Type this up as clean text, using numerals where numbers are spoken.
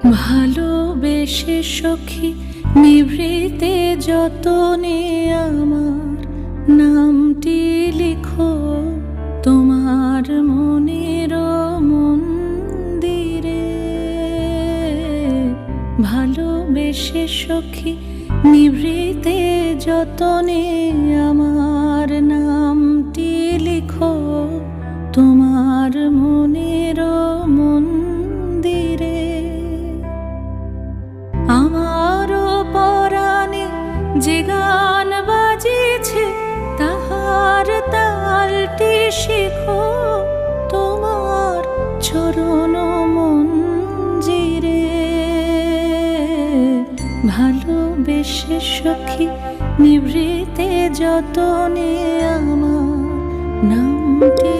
ভালোবেসে সখী নিভৃতে যতনে আমার নামটি লিখো তোমার মনের মন্দিরে। ভালোবেসে সখী নিভৃতে যতনে আমার নামটি লিখো তোমার মনের মন্দিরে। আমারও পরাণে যে গান বাজিছে তাহার তালটি শিখো তোমার চরণ মঞ্জিরে। ভালোবেসে সখী নিভৃতে যতনে আমার নামটি